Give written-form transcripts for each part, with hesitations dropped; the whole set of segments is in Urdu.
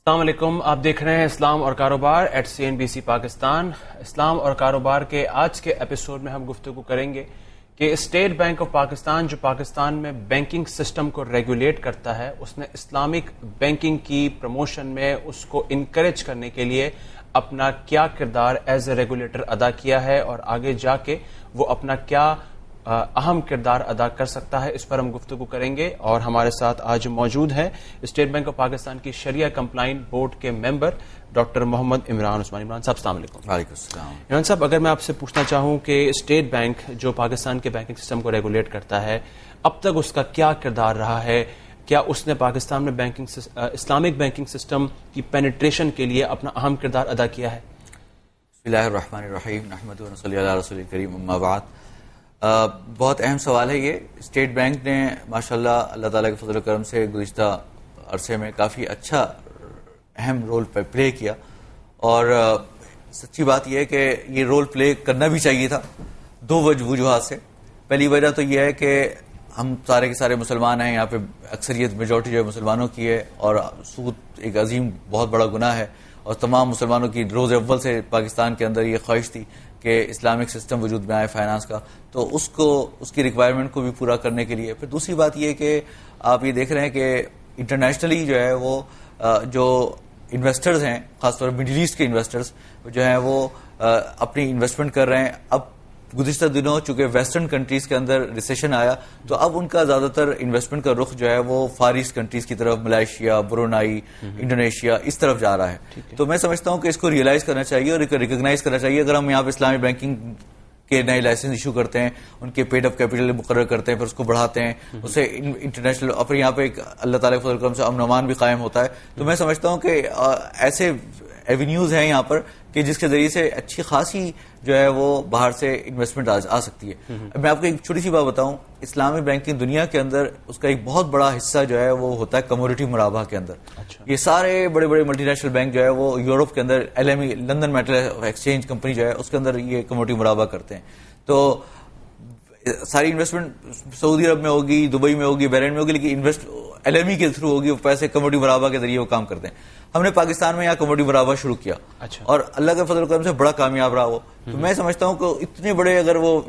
السلام علیکم، آپ دیکھ رہے ہیں اسلام اور کاروبار ایٹ CNBC پاکستان۔ اسلام اور کاروبار کے آج کے ایپیسوڈ میں ہم گفتگو کریں گے کہ اسٹیٹ بینک آف پاکستان جو پاکستان میں بینکنگ سسٹم کو ریگولیٹ کرتا ہے، اس نے اسلامک بینکنگ کی پروموشن میں اس کو انکریج کرنے کے لیے اپنا کیا کردار ایز اے ریگولیٹر ادا کیا ہے اور آگے جا کے وہ اپنا کیا اہم کردار ادا کر سکتا ہے، اس پر ہم گفتگو کریں گے۔ اور ہمارے ساتھ آج موجود ہیں اسٹیٹ بینک آف پاکستان کی شریعہ کمپلائنٹ بورڈ کے ممبر ڈاکٹر محمد عمران عثمانی۔ عمران صاحب السلام علیکم۔ وعلیکم السلام۔ عمران صاحب، اگر میں آپ سے پوچھنا چاہوں کہ اسٹیٹ بینک جو پاکستان کے بینکنگ سسٹم کو ریگولیٹ کرتا ہے، اب تک اس کا کیا کردار رہا ہے؟ کیا اس نے پاکستان میں اسلامک بینکنگ سسٹم کی پینیٹریشن کے لیے اپنا اہم کردار ادا کیا ہے؟ بسم اللہ الرحمن الرحیم، نحمدہ و نصلی علی رسول کریم، اما بعد۔ بہت اہم سوال ہے یہ۔ اسٹیٹ بینک نے ماشاءاللہ اللہ تعالیٰ کے فضل و کرم سے گزشتہ عرصے میں کافی اچھا اہم رول پلے کیا، اور سچی بات یہ ہے کہ یہ رول پلے کرنا بھی چاہیے تھا دو وجوہات سے۔ پہلی وجہ تو یہ ہے کہ ہم سارے کے سارے مسلمان ہیں، یہاں پہ اکثریت میجورٹی جو ہے مسلمانوں کی ہے، اور سود ایک عظیم بہت بڑا گناہ ہے، اور تمام مسلمانوں کی روز اول سے پاکستان کے اندر یہ خواہش تھی کہ اسلامک سسٹم وجود میں آئے فائنانس کا، تو اس کی ریکوائرمنٹ کو بھی پورا کرنے کے لیے۔ پھر دوسری بات یہ کہ آپ یہ دیکھ رہے ہیں کہ انٹرنیشنلی جو ہے وہ جو انویسٹرز ہیں، خاص طور پر مڈل ایسٹ کے انویسٹرز جو ہیں وہ اپنی انویسٹمنٹ کر رہے ہیں۔ اب گزشتہ دنوں چونکہ ویسٹرن کنٹریز کے اندر ریسیشن آیا، تو اب ان کا زیادہ تر انویسٹمنٹ کا رخ جو ہے وہ فار ایسٹ کنٹریز کی طرف، ملائیشیا، برونائی، انڈونیشیا، اس طرف جا رہا ہے۔ تو میں سمجھتا ہوں کہ اس کو ریئلائز کرنا چاہیے اور ریکگنائز کرنا چاہیے۔ اگر ہم یہاں پہ اسلامی بینکنگ کے نئے لائسنس ایشو کرتے ہیں، ان کے پیڈ اپ کیپٹل مقرر کرتے ہیں، پھر اس کو بڑھاتے ہیں، اسے انٹرنیشنل، اور پھر یہاں پہ ایک اللہ تعالیٰ کے فضل و کرم سے امن و امان بھی قائم ہوتا ہے، تو میں سمجھتا ہوں کہ ایسے ایونیوز ہیں یہاں پر کہ جس کے ذریعے سے اچھی خاصی جو ہے وہ باہر سے انویسٹمنٹ آ سکتی ہے۔ میں آپ کو ایک چھوٹی سی بات بتاؤں، اسلامی بینکنگ دنیا کے اندر اس کا ایک بہت بڑا حصہ جو ہے وہ ہوتا ہے کموڈٹی مرابحہ کے اندر۔ یہ سارے بڑے بڑے ملٹی نیشنل بینک جو ہے وہ یورپ کے اندر LME London metal exchange company جو ہے اس کے اندر یہ کموڈٹی مرابحہ کرتے ہیں۔ تو ساری انویسٹمنٹ سعودی عرب میں ہوگی، دبئی میں ہوگی، بحرین میں ہوگی، لیکن LME کے تھرو ہوگی، وہ پیسے کموڈٹی مرابحہ کے ذریعے وہ کام کرتے ہیں۔ ہم نے پاکستان میں یہاں کموڈٹی مرابحہ شروع کیا، اور اللہ کے فضل و کرم سے بڑا کامیاب رہا وہ۔ تو میں سمجھتا ہوں کہ اتنے بڑے اگر وہ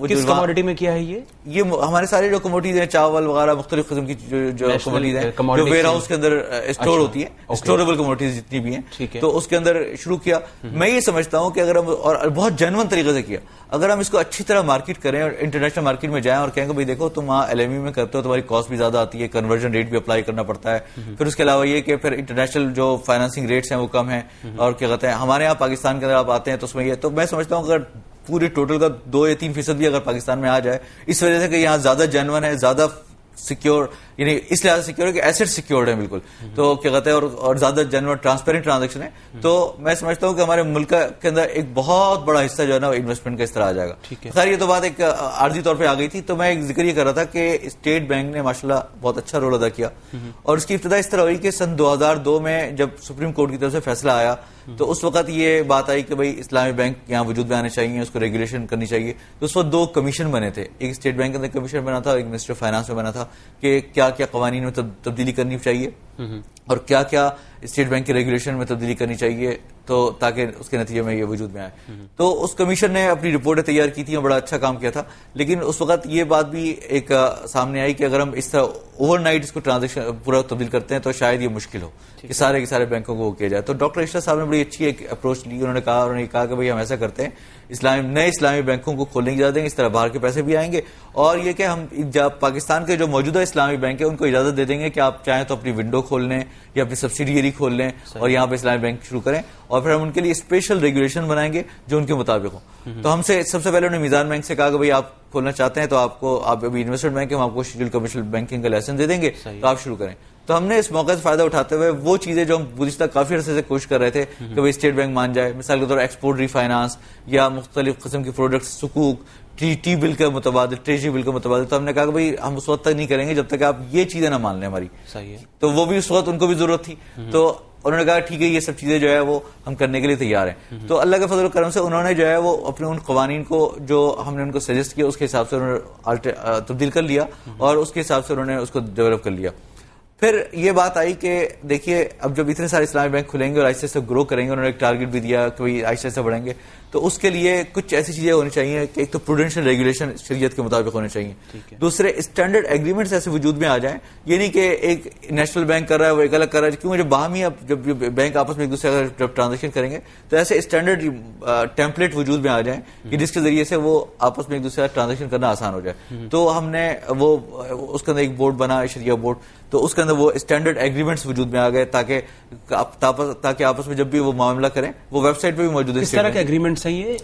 کس کموڈٹی میں کیا ہے یہ ہمارے سارے جو کموڈیز ہیں، چاول وغیرہ مختلف قسم کی جو کموڈیز ہیں جو ویئر ہاؤس کے اندر اسٹور ہوتی ہیں، اسٹوریبل کموڈیز جتنی بھی ہیں، تو اس کے اندر شروع کیا۔ میں یہ سمجھتا ہوں کہ اگر ہم، اور بہت جینون طریقے سے کیا، اگر ہم اس کو اچھی طرح مارکیٹ کریں اور انٹرنیشنل مارکیٹ میں جائیں اور کہیں کہ بھائی دیکھو تم وہاں LME میں کرتے ہو، تمہاری کاسٹ بھی زیادہ آتی ہے، کنورژن ریٹ بھی اپلائی کرنا پڑتا ہے، پھر اس کے علاوہ یہ کہ پھر انٹرنیشنل جو فائنانسنگ ریٹس ہیں وہ کم ہیں، اور کیا کہتے ہیں ہمارے یہاں پاکستان کے اندر آپ آتے ہیں تو اس میں یہ، تو میں سمجھتا ہوں اگر پورے ٹوٹل کا 2 یا 3% بھی اگر پاکستان میں آ جائے، اس وجہ سے کہ یہاں زیادہ جینون ہے، زیادہ سیکیور، یعنی اس لحاظ سے سیکیور ہے کہ ایسٹ سیکیورڈ ہے بالکل، تو کیا کہتے ہیں اور زیادہ جینون ٹرانسپیرنٹ ٹرانزیکشن ہے، تو میں سمجھتا ہوں کہ ہمارے ملک کے اندر ایک بہت بڑا حصہ جو ہے نا انویسٹمنٹ کا اس طرح آ جائے گا۔ خیر یہ تو بات ایک عارضی طور پہ آ گئی تھی، تو میں ایک ذکر یہ کر رہا تھا کہ اسٹیٹ بینک نے ماشاءاللہ بہت اچھا رول ادا کیا، اور اس کی ابتدا اس طرح ہوئی کہ سن 2002 میں جب سپریم کورٹ کی طرف سے فیصلہ آیا، تو اس وقت یہ بات آئی کہ بھائی اسلامی بینک یہاں وجود میں آنے چاہیے، اس کو ریگولیشن کرنی چاہیے۔ تو اس وقت 2 کمیشن بنے تھے، ایک اسٹیٹ بینک کے اندر کمیشن بنا تھا، ایک منسٹر آف فائنانس میں بنا تھا، کہ کیا کیا قوانین میں تبدیلی کرنی چاہیے اور کیا کیا اسٹیٹ بینک کی ریگولیشن میں تبدیلی کرنی چاہیے، تو تاکہ اس کے نتیجے میں یہ وجود میں آئے۔ تو اس کمیشن نے اپنی رپورٹیں تیار کی تھیں اور بڑا اچھا کام کیا تھا، لیکن اس وقت یہ بات بھی ایک سامنے آئی کہ اگر ہم اس طرح اوور نائٹ اس کو ٹرانزیکشن پورا تبدیل کرتے ہیں تو شاید یہ مشکل ہو کہ سارے کے سارے بینکوں کو وہ کیا جائے۔ تو ڈاکٹر اشرف صاحب نے بڑی اچھی ایک اپروچ لی، انہوں نے کہا کہ بھائی ہم ایسا کرتے ہیں، نئے اسلامی بینکوں کو کھولنے کی اجازت دیں گے، اس طرح باہر کے پیسے بھی آئیں گے، اور یہ کہ ہم پاکستان کے جو موجودہ اسلامی بینک ہیں ان کو اجازت دے دیں گے کہ آپ چاہیں تو اپنی ونڈو کھول لیں یا اپنی سبسیڈیری کھول لیں اور یہاں پہ اسلامی بینک شروع کریں، اور پھر ہم ان کے لیے اسپیشل ریگولیشن بنائیں گے جو ان کے مطابق ہوں۔ تو ہم سے سب سے پہلے انہوں نے میزان بینک سے کہا کہ بھائی آپ کھولنا چاہتے ہیں تو آپ ابھی انویسٹمنٹ بینک ہے، ہم آپ کو شیڈول کمرشل بینکنگ کا لائسنس دے دیں گے، تو آپ شروع کریں۔ تو ہم نے اس موقع سے فائدہ اٹھاتے ہوئے وہ چیزیں جو ہم گزشتہ کافی عرصے سے کوشش کر رہے تھے کہ بھائی اسٹیٹ بینک مان جائے، مثال کے طور پر ایکسپورٹ ری فائنانس یا مختلف قسم کی پروڈکٹس، سکوک، ٹی بل کا متبادل، ٹریجری بل کا متبادل، تو ہم نے کہا کہ بھائی ہم اس وقت تک نہیں کریں گے جب تک آپ یہ چیزیں نہ مان لیں ہماری۔ صحیح ہے۔ تو وہ بھی اس وقت ان کو بھی ضرورت تھی، تو انہوں نے کہا ٹھیک ہے یہ سب چیزیں جو ہے وہ ہم کرنے کے لیے تیار ہیں۔ تو اللہ کے فضل و کرم سے انہوں نے جو ہے وہ اپنے ان قوانین کو جو ہم نے ان کو سجیسٹ کیا اس کے حساب سے انہوں نے تبدیل کر لیا، اور اس کے حساب سے انہوں نے اس کو ڈیولپ کر لیا۔ پھر یہ بات آئی کہ دیکھیے اب جب اتنے سارے اسلامی بینک کھلیں گے اور آہستہ آہستہ گرو کریں گے, انہوں نے ایک ٹارگیٹ بھی دیا کہ آہستہ آہستہ بڑھیں گے, تو اس کے لیے کچھ ایسی چیزیں ہونی چاہیے کہ ایک تو پروڈینشیل ریگولیشن شریعت کے مطابق ہونے چاہیے, دوسرے اسٹینڈرڈ ایگریمنٹس ایسے وجود میں آ جائیں, یہ نہیں کہ ایک نیشنل بینک کر رہا ہے وہ ایک الگ کر رہا ہے, کیونکہ جب باہمی جب بینک آپس میں ایک دوسرے جب ٹرانزیکشن کریں گے تو ایسے اسٹینڈرڈ ٹیمپلیٹ وجود میں آ جائیں کہ جس کے ذریعے سے وہ آپس میں ایک دوسرے ٹرانزیکشن کرنا آسان ہو جائے. تو ہم نے وہ اس کے اندر ایک بورڈ بنا شریعہ بورڈ, تو اس کے اندر وہ اسٹینڈرڈ ایگریمنٹس وجود میں آ گئے تاکہ آپس میں جب بھی وہ معاملہ کریں وہ ویب سائٹ پہ بھی موجود ہے. اس طرح کے ایگریمنٹس ہیں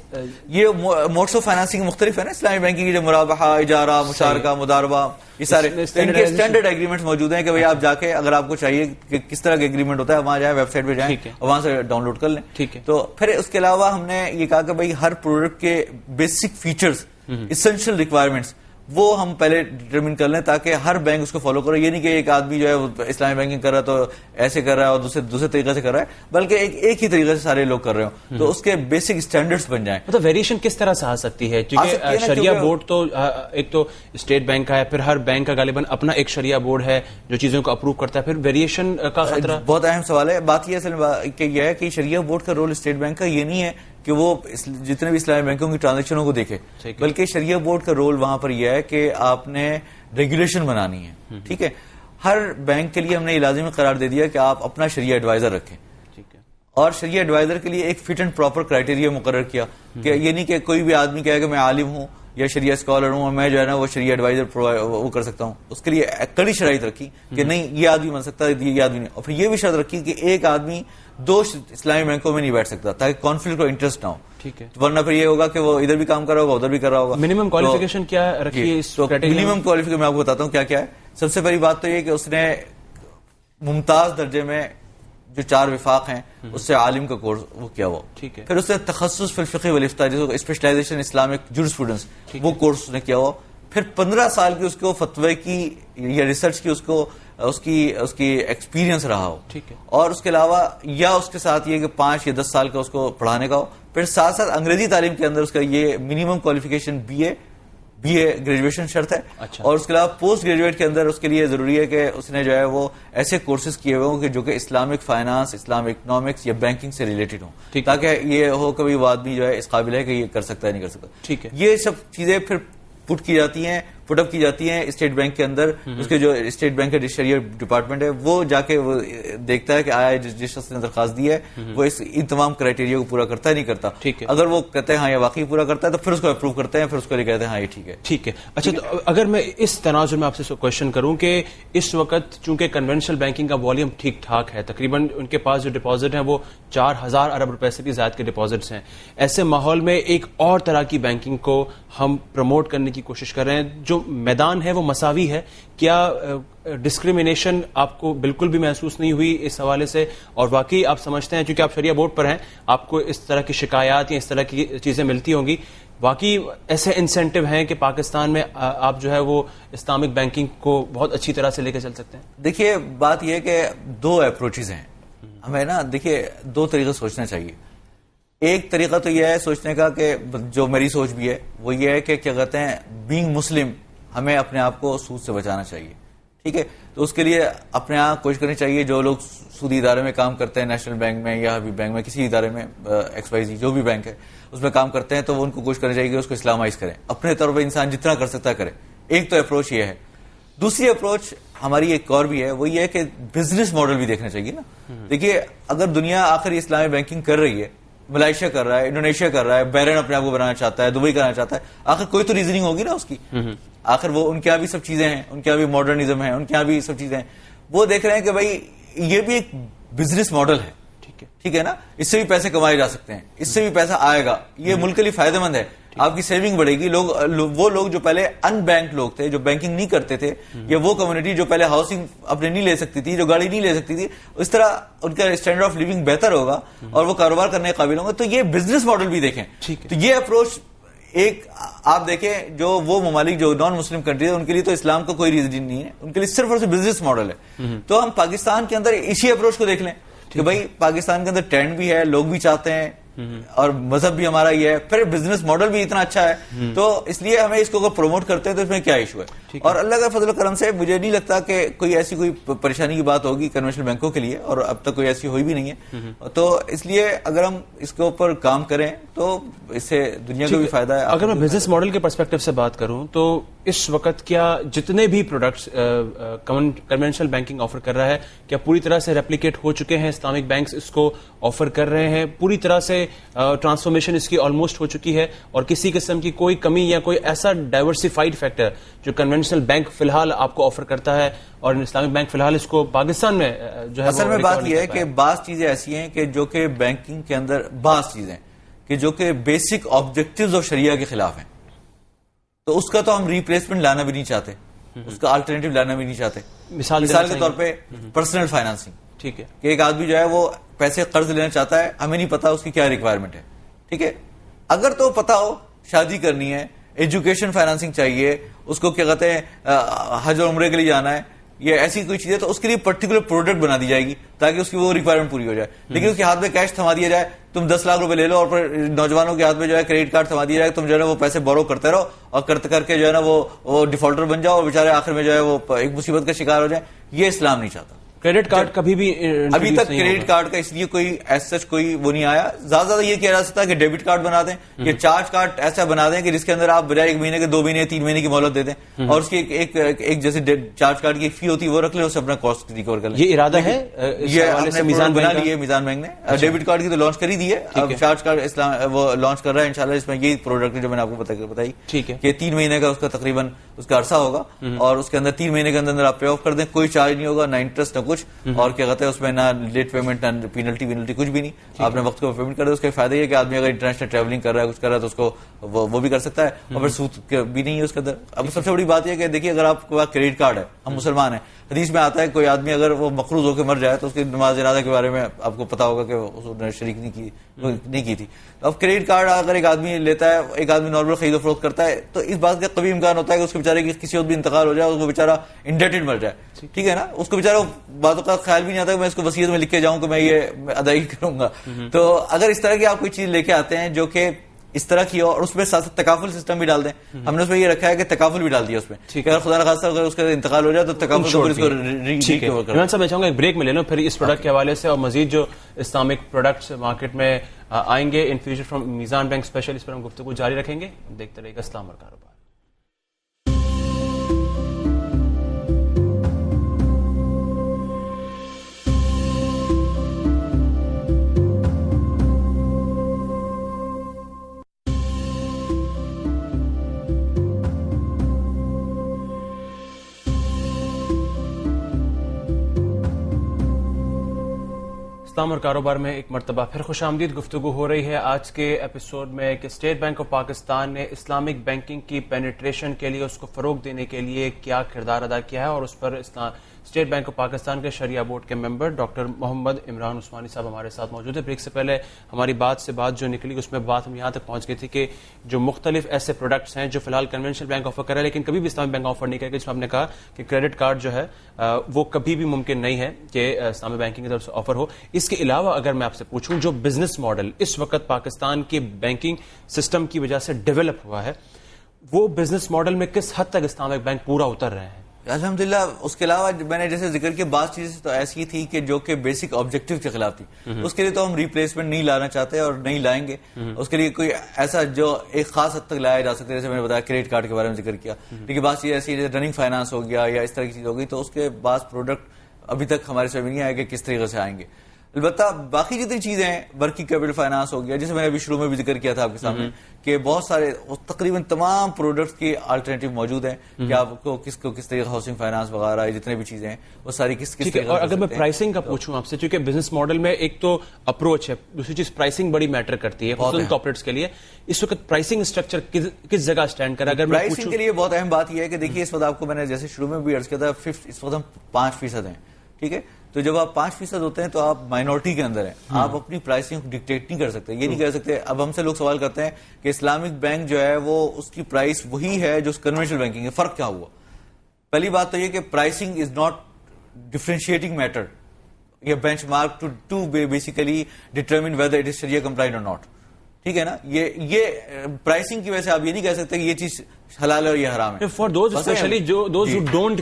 یہ موڈس آف فائنانسنگ مختلف ہے نا اسلامی بینکنگ کی, جو مرابحہ, اجارہ, مشارکہ, مداربہ, یہ سارے ان کے اسٹینڈرڈ ایگریمنٹس موجود ہیں کہ بھائی آپ جا کے اگر آپ کو چاہیے کہ کس طرح کا ایگریمنٹ ہوتا ہے وہاں جائیں, ویب سائٹ پہ جائیں اور وہاں سے ڈاؤن لوڈ کر لیں. تو پھر اس کے علاوہ ہم نے یہ کہا کہ بھائی ہر پروڈکٹ کے بیسک فیچرز, اسینشیل ریکوائرمنٹس وہ ہم پہلے ڈٹرمن کر لیں تاکہ ہر بینک اس کو فالو کرے. یہ نہیں کہ ایک آدمی جو ہے وہ اسلامی بینکنگ کر رہا ہے تو ایسے کر رہا ہے اور دوسرے طریقے سے کر رہا ہے, بلکہ ایک ہی طریقے سے سارے لوگ کر رہے ہوں, تو اس کے بیسک اسٹینڈرڈز بن جائیں. مطلب ویریشن کس طرح سے آ سکتی ہے, کیونکہ شریعہ بورڈ تو ایک تو اسٹیٹ بینک کا ہے, پھر ہر بینک کا غالباً اپنا ایک شریعہ بورڈ ہے جو چیزوں کو اپروو کرتا ہے, پھر ویریشن کا خطرہ بہت اہم سوال ہے. بات یہ اصل کہ یہ ہے کہ شریعہ بورڈ کا رول اسٹیٹ بینک کا یہ نہیں ہے کہ وہ جتنے بھی اسلامی بینکوں کی ٹرانزیکشنوں کو دیکھے, بلکہ شریعہ بورڈ کا رول وہاں پر یہ ہے کہ آپ نے ریگولیشن بنانی ہے. ٹھیک ہے, ہر بینک کے لیے ہم نے یہ لازمی قرار دے دیا کہ آپ اپنا شریعہ ایڈوائزر رکھیں, اور شریعہ ایڈوائزر کے لیے ایک فٹ اینڈ پراپر کرائٹیریا مقرر کیا کہ یہ نہیں کہ کوئی بھی آدمی کہے کہ میں عالم ہوں یا شریعہ اسکالر ہوں اور میں جو ہے نا وہ شریعہ ایڈوائزر وہ کر سکتا ہوں. اس کے لیے کڑی شرائط رکھی کہ نہیں یہ آدمی بن سکتا ہے, یہ آدمی نہیں. اور پھر یہ بھی شرط رکھی کہ ایک آدمی دو اسلامی بینکوں میں نہیں بیٹھ سکتا تاکہ کانفلکٹ اور انٹرسٹ نہ ہو. ٹھیک ہے, ورنہ پھر یہ ہوگا کہ وہ ادھر بھی کام کر رہا ہوگا ادھر بھی کر رہا ہوگا. منیمم کوالیفیکیشن کیا رکھی ہے؟ منیمم کوالیفیکیشن میں آپ کو بتاتا ہوں کیا کیا ہے. سب سے پہلی بات تو یہ کہ اس نے ممتاز درجے میں جو 4 وفاق ہیں اس سے عالم کا کورس وہ کیا ہوا. ٹھیک ہے, پھر اس نے تخصص فی الفقہ والافتاء جس کو اسپیشلائزیشن اسلامک جورسپروڈنس وہ کورس اس نے کیا ہوا. پھر 15 سال کی اس کو فتوی کی یا ریسرچ کی اس کی ایکسپیرینس رہا ہو. ٹھیک ہے, اور اس کے علاوہ یا اس کے ساتھ یہ کہ 5 یا 10 سال کا اس کو پڑھانے کا ہو. پھر ساتھ ساتھ انگریزی تعلیم کے اندر اس کا یہ minimum qualification B A graduation شرط ہے. اور اس کے علاوہ پوسٹ گریجویٹ کے اندر اس کے لیے ضروری ہے کہ اس نے جو ہے وہ ایسے کورسز کیے ہوئے ہوں کہ جو کہ اسلامک فائنانس, اسلامک اکنامکس یا بینکنگ سے ریلیٹڈ ہوں, تاکہ یہ ہو کہ وہ آدمی جو ہے اس قابل ہے کہ یہ کر سکتا ہے نہیں کر سکتا. ٹھیک ہے, یہ سب چیزیں پھر پٹ اپ کی جاتی ہیں اسٹیٹ بینک کے اندر. اس کے جو اسٹیٹ بینک کا شریعہ ڈپارٹمنٹ ہے وہ جا کے وہ دیکھتا ہے کہ آیا جس شخص نے درخواست دی ہے وہ ان تمام کرائٹیریا کو پورا کرتا ہے نہیں کرتا. اگر وہ کہتے ہیں ہاں یہ واقعی پورا کرتا ہے تو پھر اس کو اپروو کرتے ہیں, پھر اس کو کہتے ہیں ہاں یہ ٹھیک ہے. ٹھیک ہے, اچھا تو اگر میں اس تناظر میں آپ سے کوشچن کروں کہ اس وقت چونکہ کنونشنل بینکنگ کا والیوم ٹھیک ٹھاک ہے, تقریباً ان کے پاس جو ڈپازٹ ہیں وہ 4000 ارب روپے سے بھی زائد کے ڈپازٹس ہیں, ایسے ماحول میں ایک اور طرح کی بینکنگ کو ہم پروموٹ کرنے کی کوشش کر رہے ہیں, جو میدان ہے وہ مساوی ہے. کیا ڈسکریمنیشن آپ کو بالکل بھی محسوس نہیں ہوئی اس حوالے سے, اور واقعی آپ سمجھتے ہیں چونکہ آپ شریعہ بورڈ پر ہیں آپ کو اس طرح کی شکایات یا اس طرح کی چیزیں ملتی ہوں گی, واقعی ایسے انسینٹیو ہیں کہ پاکستان میں آپ جو ہے وہ اسلامک بینکنگ کو بہت اچھی طرح سے لے کے چل سکتے ہیں؟ دیکھیے بات یہ کہ 2 اپروچز ہیں ہمیں نا. دیکھیے 2 طریقے سوچنا چاہیے. ایک طریقہ تو یہ ہے سوچنے کا کہ جو میری سوچ بھی ہے وہ یہ ہے کہ کیا کہتے ہیں بینگ مسلم ہمیں اپنے آپ کو سود سے بچانا چاہیے. ٹھیک ہے, تو اس کے لیے اپنے آپ کوشش کرنی چاہیے. جو لوگ سودی ادارے میں کام کرتے ہیں, نیشنل بینک میں یا بھی بینک میں کسی ادارے میں XYZ جو بھی بینک ہے اس میں کام کرتے ہیں, تو ان کو کوشش کرنی چاہیے کہ اس کو اسلامائز کریں. اپنے طور پہ انسان جتنا کر سکتا ہے کرے. ایک تو اپروچ یہ ہے. دوسری اپروچ ہماری ایک اور بھی ہے, وہ یہ ہے کہ بزنس ماڈل بھی دیکھنا چاہیے نا. دیکھیے اگر دنیا آخر اسلامی بینکنگ کر رہی ہے, ملائیشیا کر رہا ہے, انڈونیشیا کر رہا ہے, بحرین اپنے آپ کو بنانا چاہتا ہے, دبئی کرنا چاہتا ہے, آخر کوئی تو ریزننگ ہوگی نا اس کی. آخر وہ ان کے یہاں بھی سب چیزیں ہیں, ان کے یہاں بھی ماڈرنزم ہے, ان کے یہاں بھی سب چیزیں ہیں. وہ دیکھ رہے ہیں کہ بھائی یہ بھی ایک بزنس ماڈل ہے. ٹھیک ہے نا, اس سے بھی پیسے کمائے جا سکتے ہیں, اس سے بھی پیسہ آئے گا, یہ ملک کے لیے فائدہ مند ہے. آپ کی سیونگ بڑھے گی. وہ لوگ جو پہلے ان بینک لوگ تھے, جو بینکنگ نہیں کرتے تھے, یا وہ کمیونٹی جو پہلے ہاؤسنگ اپنے نہیں لے سکتی تھی, جو گاڑی نہیں لے سکتی تھی, اس طرح ان کا اسٹینڈرڈ آف لیونگ بہتر ہوگا اور وہ کاروبار کرنے کے قابل ہوں گے. تو یہ بزنس ماڈل بھی دیکھیں. تو یہ اپروچ ایک آپ دیکھیں جو وہ ممالک جو نان مسلم کنٹریز ان کے لیے تو اسلام کا کوئی ریزن نہیں ہے, ان کے لیے صرف اور صرف بزنس ماڈل ہے. تو ہم پاکستان کے اندر اسی اپروچ کو دیکھ لیں کہ بھائی پاکستان کے اندر ٹرینڈ بھی ہے, لوگ بھی چاہتے ہیں, اور مذہب بھی ہمارا یہ ہے, پھر بزنس ماڈل بھی اتنا اچھا ہے, تو اس لیے ہمیں اس کو اگر پروموٹ کرتے ہیں تو اس میں کیا ایشو ہے. اور اللہ کا فضل و کرم سے مجھے نہیں لگتا کہ کوئی ایسی کوئی پریشانی کی بات ہوگی کنونشنل بینکوں کے لیے, اور اب تک کوئی ایسی ہوئی بھی نہیں ہے. تو اس لیے اگر ہم اس کے اوپر کام کریں تو اس سے دنیا کو بھی فائدہ ہے. اگر میں بزنس ماڈل کے پرسپیکٹو سے بات کروں تو اس وقت کیا جتنے بھی پروڈکٹس کنونشنل بینکنگ آفر کر رہا ہے کیا پوری طرح سے ریپلیکیٹ ہو چکے ہیں؟ اسلامک بینکس اس کو آفر کر رہے ہیں پوری طرح سے, ٹرانسفارمیشن اس کی آلموسٹ ہو چکی ہے, اور کسی قسم کی کوئی کمی یا کوئی ایسا ڈائیورسیفائڈ فیکٹر جو کنونشنل بینک فی الحال آپ کو آفر کرتا ہے اور اسلامک بینک فی الحال اس کو پاکستان میں جو ہے اصل میں بات یہ ہے کہ بعض چیزیں ایسی ہیں کہ جو کہ بینکنگ کے اندر بعض چیزیں کہ جو کہ بیسک آبجیکٹیوز آف شریعہ کے خلاف ہیں, تو اس کا تو ہم ریپلیسمنٹ لانا بھی نہیں چاہتے, اس کا آلٹرنیٹو لانا بھی نہیں چاہتے. مثال کے طور پہ پرسنل فائنانسنگ, ٹھیک ہے, کہ ایک آدمی جو ہے وہ پیسے قرض لینا چاہتا ہے, ہمیں نہیں پتا اس کی کیا ریکوائرمنٹ ہے, ٹھیک ہے, اگر تو پتا ہو شادی کرنی ہے, ایجوکیشن فائنانسنگ چاہیے, اس کو کیا کہتے ہیں حج اور عمرے کے لیے جانا ہے, یہ ایسی کوئی چیز ہے, تو اس کے لیے پرٹیکولر پروڈکٹ بنا دی جائے گی تاکہ اس کی وہ ریکوائرمنٹ پوری ہو جائے. لیکن اس کے ہاتھ میں کیش تھما دیا جائے, تم 10 لاکھ روپے لے لو, اور پھر نوجوانوں کے ہاتھ میں جو ہے کریڈٹ کارڈ تھما دیا جائے, تم جو ہے نا وہ پیسے بورو کرتے رہو, اور کرتے کر کے جو ہے نا وہ ڈیفالٹر بن جاؤ, اور بیچارے آخر میں جو ہے وہ ایک مصیبت کا شکار ہو جائے. یہ اسلام نہیں چاہتا. کریڈٹ کارڈ کبھی بھی ابھی تک کریڈٹ کارڈ کا اس لیے کوئی ایسا کوئی وہ نہیں آیا. زیادہ زیادہ یہ کیا جا سکتا ہے کہ ڈیبٹ کارڈ بنا دیں, یا چارج کارڈ ایسا بنا دیں کہ جس کے اندر آپ بجائے 1 مہینے کے 2 مہینے 3 مہینے کی مہلت دے دیں, اور اس کی ایک جیسے چارج کارڈ کی فی ہوتی ہے وہ رکھ لیں, اسے اپنا کاسٹ ریکور کر لیں. یہ ارادہ ہے, یہ میزان بنا لی ہے میزان بینک نے. ڈیبٹ کارڈ کی تو لانچ کر ہی دی ہے, اب چارج کارڈ اسلام وہ لانچ کر رہا ہے انشاءاللہ. اس میں یہی پروڈکٹ جو میں نے آپ کو بتائی کہ 3 مہینے کا اس کا تقریباً اس کا عرصہ ہوگا, اور اس کے اندر 3 مہینے کے اندر آپ پے آف کر دیں, کوئی چارج نہیں ہوگا, نہ انٹرسٹ نہ کچھ, اور کیا کہتے ہیں اس میں نہ لیٹ پیمنٹ نہ پینلٹی کچھ بھی نہیں. آپ نے وقت کو پیمنٹ کر دیا. اس کا فائدہ یہ ہے کہ آدمی اگر انٹرنیشنل ٹریولنگ کر رہا ہے, کچھ کر رہا ہے, تو اس کو وہ بھی کر سکتا ہے, اور پھر سود بھی نہیں ہے اس کے اندر. اب سب سے بڑی بات یہ ہے کہ دیکھیے اگر آپ کے پاس کریڈٹ کارڈ ہے, ہم مسلمان ہیں, حدیث میں آتا ہے کوئی آدمی اگر وہ مقروض ہو کے مر جائے تو اس کی نماز جنازہ کے بارے میں آپ کو پتا ہوگا کہ اس نے شریک نہیں کی تھی. اب کریڈٹ کارڈ اگر ایک آدمی لیتا ہے, ایک آدمی نارمل خرید و فروخت کرتا ہے, تو اس بات کا قوی امکان ہوتا ہے کہ اس کے بیچارے کی کسی اور بھی انتقال ہو جائے, اس کو بیچارہ انڈیٹڈ مر جائے, ٹھیک ہے نا. اس کو بیچارہ باتوں کا خیال بھی نہیں آتا کہ میں اس کو وصیت میں لکھ کے جاؤں کہ میں یہ ادائیگی کروں گا. تو اگر اس طرح کی آپ کوئی چیز لے کے آتے ہیں جو کہ اس طرح کی ہو, اور اس میں ساتھ تکافل سسٹم بھی ڈال دیں, ہم نے اس میں یہ رکھا ہے کہ تکافل بھی ڈال دیا اس میں, اگر خدا نخواستہ اگر اس کا انتقال ہو جائے تو تکافل. عمران صاحب میں چاہوں گا ایک بریک میں لے لوں, پھر اس پروڈکٹ کے حوالے سے اور مزید جو اسلامک پروڈکٹس مارکیٹ میں آئیں گے ان فیوچر فرام میزان بینک اسپیشل, اس پر ہم گفتگو جاری رکھیں گے. دیکھتے رہیے گا اسلام اور کاروبار. اسلام اور کاروبار میں ایک مرتبہ پھر خوش آمدید. گفتگو ہو رہی ہے آج کے ایپیسوڈ میں کہ اسٹیٹ بینک آف پاکستان نے اسلامک بینکنگ کی پینیٹریشن کے لیے, اس کو فروغ دینے کے لیے کیا کردار ادا کیا ہے, اور اس پر اسٹیٹ بینک آف پاکستان کے شریعہ بورڈ کے ممبر ڈاکٹر محمد عمران عثمانی صاحب ہمارے ساتھ موجود ہے. بریک سے پہلے ہماری بات جو نکلی اس میں بات ہم یہاں تک پہنچ گئی تھی کہ جو مختلف ایسے پروڈکٹس ہیں جو فی الحال کنونشنل بینک آفر کر رہا ہے لیکن کبھی بھی اسلامک بینک آفر نہیں کرے گا, جس میں آپ نے کہا کہ کریڈٹ کارڈ جو ہے وہ کبھی بھی ممکن نہیں ہے کہ اسلامی بینکنگ کی طرف سے آفر ہو. اس کے علاوہ اگر میں آپ سے پوچھوں جو بزنس ماڈل اس وقت پاکستان کے بینکنگ سسٹم کی وجہ سے ڈیولپ ہوا ہے, وہ بزنس ماڈل میں کس حد تک اسلامک بینک پورا اتر رہے ہیں؟ الحمدللہ. اس کے علاوہ میں نے جیسے ذکر کیا بعض چیزیں تو ایسی تھی کہ جو کہ بیسک آبجیکٹیو کے خلاف تھی, اس کے لیے تو ہم ریپلیسمنٹ نہیں لانا چاہتے اور نہیں لائیں گے. اس کے لیے کوئی ایسا جو ایک خاص حد تک لایا جا سکتا ہے, جیسے میں نے بتایا کریڈٹ کارڈ کے بارے میں ذکر کیا, لیکن بعض چیزیں ایسی جیسے رننگ فائنانس ہو گیا یا اس طرح کی چیز ہو گئی, تو اس کے بعض پروڈکٹ ابھی تک ہمارے سمجھ نہیں آئے کہ کس طریقے سے آئیں گے. البتہ باقی جتنی چیزیں ہیں, ورکنگ کیپٹل فائنانس ہو گیا, جیسے میں نے ابھی شروع میں بھی ذکر کیا تھا آپ کے سامنے کہ بہت سارے تقریباً تمام پروڈکٹس کی الٹرنیٹیو موجود ہیں کہ آپ کو کس طریقے ہاؤسنگ فائنانس وغیرہ جتنے بھی چیزیں ہیں وہ ساری کس طریقے. اور اگر میں پرائسنگ کا پوچھوں آپ سے, چونکہ بزنس ماڈل میں ایک تو اپروچ ہے, دوسری چیز پرائسنگ بڑی میٹر کرتی ہے خصوصاً کارپوریٹس کے لیے, اس وقت پرائسنگ اسٹرکچر کس جگہ اسٹینڈ کرا؟ اگر پرائسنگ کے لیے بہت اہم بات یہ ہے کہ دیکھیے اس وقت آپ کو میں نے جیسے شروع میں بھی عرض کیا تھا, اس وقت ہم 5% ہیں, ٹھیک ہے. تو جب آپ 5% ہوتے ہیں تو آپ مائنورٹی کے اندر ہیں, آپ اپنی پرائسنگ کو ڈکٹیٹ نہیں کر سکتے, یہ نہیں کہہ سکتے. اب ہم سے لوگ سوال کرتے ہیں کہ اسلامک بینک جو ہے وہ اس کی پرائس وہی ہے جو کنونشنل بینکنگ ہے, فرق کیا ہوا؟ پہلی بات تو یہ کہ pricing is not differentiating matter, یا benchmark to basically determine whether it is Sharia compliant اور ناٹ. ٹھیک ہے نا, یہ پرائسنگ کی وجہ سے آپ یہ نہیں کہہ سکتے کہ یہ چیز حلال ہے اور یہ حرام ہے. For those especially those who don't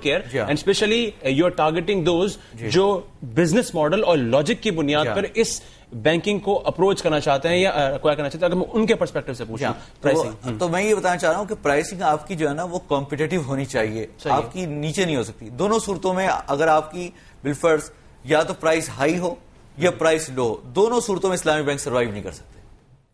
care and especially you are targeting those جو بزنس ماڈل اور لاجک کی بنیاد پر اس بینکنگ کو اپروچ کرنا چاہتے ہیں یا اکوائر کرنا چاہتے ہیں. اگر میں ان کے پرسپیکٹو سے پوچھوں پرائسنگ, تو میں یہ بتانا چاہ رہا ہوں کہ پرائسنگ آپ کی جو ہے نا وہ کمپیٹیٹو ہونی چاہیے, آپ کی نیچے نہیں ہو سکتی. دونوں صورتوں میں اگر آپ کی بالفرض یا تو پرائس ہائی ہو یا پرائس لو, دونوں صورتوں میں اسلامی بینک سروائیو نہیں کر سکتے.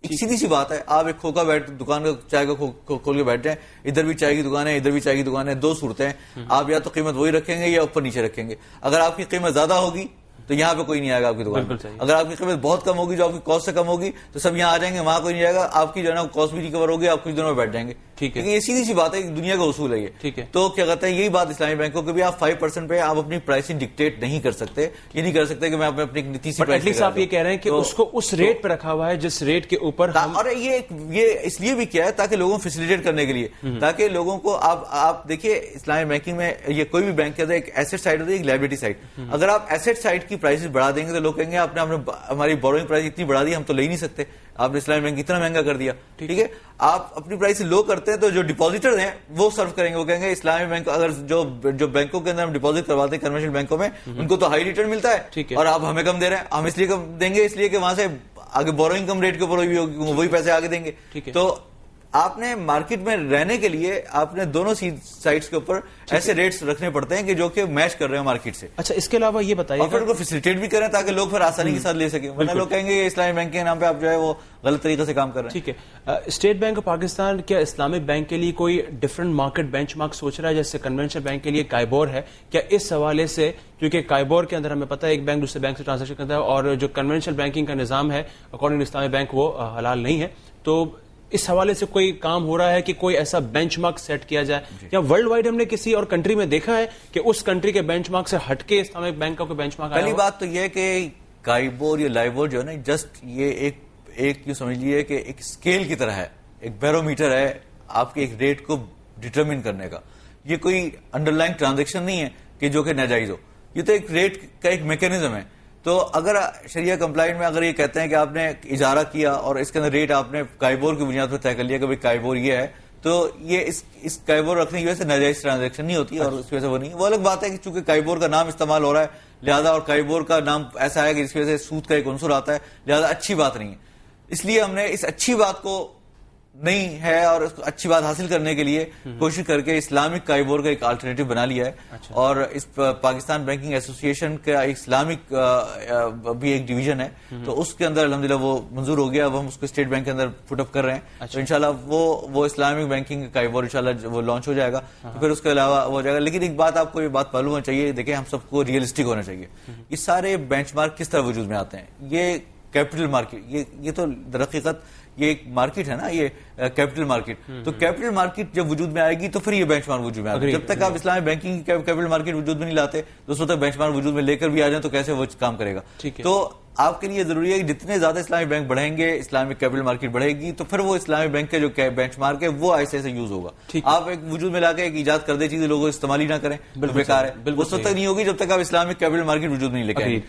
ایک سیدھی سی بات ہے, آپ ایک کھوکا دکان کا چائے کا کھول کے بیٹھ جائیں, ادھر بھی چائے کی دکان ہے ادھر بھی چائے کی دکان ہے, دو صورتیں ہیں, آپ یا تو قیمت وہی رکھیں گے یا اوپر نیچے رکھیں گے. اگر آپ کی قیمت زیادہ ہوگی تو یہاں پہ کوئی نہیں آئے گا آپ کی دکان. اگر آپ کی قیمت بہت کم ہوگی جو آپ کی کاسٹ سے کم ہوگی تو سب یہاں آ جائیں گے, وہاں کوئی نہیں آئے گا, آپ کی جو ہے نا کاسٹ بھی ریکور ہوگی, آپ کچھ دنوں میں بیٹھ جائیں گے. ٹھیک ہے, یہ سیدھی سی بات ہے, دنیا کا اصول ہے یہ. تو کیا کہتے ہیں یہی بات اسلامی بینکوں کے بھی, آپ 5% پہ آپ اپنی پرائسنگ ڈکٹیٹ نہیں کر سکتے. یہ نہیں کر سکتے کہ میں اپنی تیسری ایٹ لیسٹ آپ یہ کہہ رہے ہیں کہ اس کو اس ریٹ پہ رکھا ہوا ہے جس ریٹ کے اوپر, اور یہ اس لیے بھی کیا ہے تاکہ لوگوں کو فیسیلیٹیٹ کرنے کے لیے, تاکہ لوگوں کو آپ دیکھیے اسلامی بینکنگ میں یہ کوئی بھی بینک کے اندر ایک ایسٹ سائڈ ہوتی ہے ایک لائبلٹی سائڈ. اگر آپ ایسٹ سائڈ کی پرائسز بڑھا دیں گے تو لوگ کہیں گے آپ نے ہماری بوروئنگ پرائس اتنی بڑھا دی, ہم تو لے ہی نہیں سکتے, آپ نے اسلامی بینک اتنا مہنگا کر دیا. ٹھیک ہے, آپ اپنی پرائس لو کرتے ہیں تو جو ڈپازیٹر ہیں وہ سرو کریں گے, وہ کہیں گے اسلامی بینک اگر جو بینکوں کے اندر ہم ڈپازٹ کرواتے ہیں کنونشنل بینکوں میں ان کو تو ہائی ریٹرن ملتا ہے اور آپ ہمیں کم دے رہے ہیں. ہم اس لیے کم دیں گے اس لیے کہ وہاں سے آگے بوروئنگ کم ریٹ کے اوپر وہی پیسے آگے دیں گے. تو آپ نے مارکیٹ میں رہنے کے لیے آپ نے دونوں سائٹس کے اوپر ایسے ریٹس رکھنے پڑتے ہیں کہ جو کہ میچ کر رہے ہیں مارکیٹ سے. اچھا, اس کے علاوہ یہ بتائیے, پھر ان کو فیسیلیٹیٹ بھی کریں تاکہ لوگ پھر آسانی کے ساتھ لے سکیں, ورنہ لوگ کہیں گے اسلامی بینک کے نام پہ آپ جو ہے وہ غلط طریقے سے کام کر رہے ہیں. ٹھیک ہے, اسٹیٹ بینک آف پاکستان کیا اسلامک بینک کے لیے کوئی ڈفرنٹ مارکیٹ بینچ مارک سوچ رہا ہے جیسے کنونشنل بینک کے لیے کائبور ہے؟ کیا اس حوالے سے, کیونکہ کائبور کے اندر ہمیں پتہ ہے ایک بینک دوسرے بینک سے ٹرانزیکشن کرتا ہے اور جو کنونشنل بینکنگ کا نظام ہے اکارڈنگ اسلامی بینک وہ حلال نہیں ہے, تو اس حوالے سے کوئی کام ہو رہا ہے کہ کوئی ایسا بینچ مارک سیٹ کیا جائے یا ورلڈ وائڈ ہم نے کسی اور کنٹری میں دیکھا ہے کہ اس کنٹری کے بینچ مارک سے ہٹ کے اسلامک بینک کا کوئی بینچ مارک؟ پہلی بات تو یہ ہے کہ کائبور یا لائبور جو ہے نا جسٹ یہ ایک یوں سمجھ لیجیے کہ ایک اسکیل کی طرح ہے, ایک بیرومیٹر ہے آپ کے ایک ریٹ کو ڈٹرمن کرنے کا. یہ کوئی انڈر لائن ٹرانزیکشن نہیں ہے کہ جو کہ ناجائز ہو, یہ تو ایک ریٹ کا ایک میکینزم ہے. تو اگر شریعہ کمپلائنٹ میں اگر یہ کہتے ہیں کہ آپ نے اجارہ کیا اور اس کے اندر ریٹ آپ نے کائبور کی بنیاد پر طے کر لیا کہ کائبور یہ ہے, تو یہ اس کائبور رکھنے کی وجہ سے ناجائز ٹرانزیکشن نہیں ہوتی اور اس کی وجہ سے وہ نہیں. وہ الگ بات ہے کہ چونکہ کائبور کا نام استعمال ہو رہا ہے لہذا, اور کائبور کا نام ایسا ہے کہ جس کی وجہ سے سود کا ایک عنصر آتا ہے, لہذا اچھی بات نہیں ہے. اس لیے ہم نے اس اچھی بات کو نہیں ہے اور اس کو اچھی بات حاصل کرنے کے لیے کوشش کر کے اسلامک کائبور کا ایک آلٹرنیٹو بنا لیا ہے. اور اس پاکستان بینکنگ ایسوسی ایشن کا اسلامک بھی ایک ڈویژن ہے, تو اس کے اندر الحمدللہ وہ منظور ہو گیا. اب ہم اس کو اسٹیٹ بینک کے اندر پٹ اپ کر رہے ہیں, تو انشاءاللہ وہ اسلامک بینکنگ کائبور انشاءاللہ وہ لانچ ہو جائے گا. تو پھر اس کے علاوہ ہو جائے گا. لیکن ایک بات آپ کو یہ بات معلوم ہونا چاہیے, دیکھیں ہم سب کو ریئلسٹک ہونا چاہیے. یہ سارے بینچ مارک کس طرح وجود میں آتے ہیں؟ یہ کیپٹل مارکیٹ, یہ تو در حقیقت یہ ایک مارکیٹ ہے نا, یہ کیپٹل مارکیٹ. تو کیپٹل مارکیٹ جب وجود میں آئے گی تو پھر یہ بینچ مارک وجود میں آئے گا. جب تک آپ اسلامی بینکنگ کی کیپٹل مارکیٹ وجود میں نہیں لاتے تو اس وقت بینچ مارک وجود میں لے کر بھی آ جائیں تو کیسے وہ کام کرے گا؟ تو آپ کے لیے ضروری ہے کہ جتنے زیادہ اسلامی بینک بڑھیں گے, اسلامک کیپٹل مارکیٹ بڑھے گی, تو پھر وہ اسلامی بینک کے جو بینچ مارک ہے وہ ایسے یوز ہوگا. آپ ایک وجود میں لا کے ایک ایجاد کر دے چیزیں لوگوں استعمال ہی نہ کریں, بیکار ہے. اس وقت تک نہیں ہوگی جب تک آپ اسلامک کیپٹل مارکیٹ وجود میں نہیں لے کے آئیں.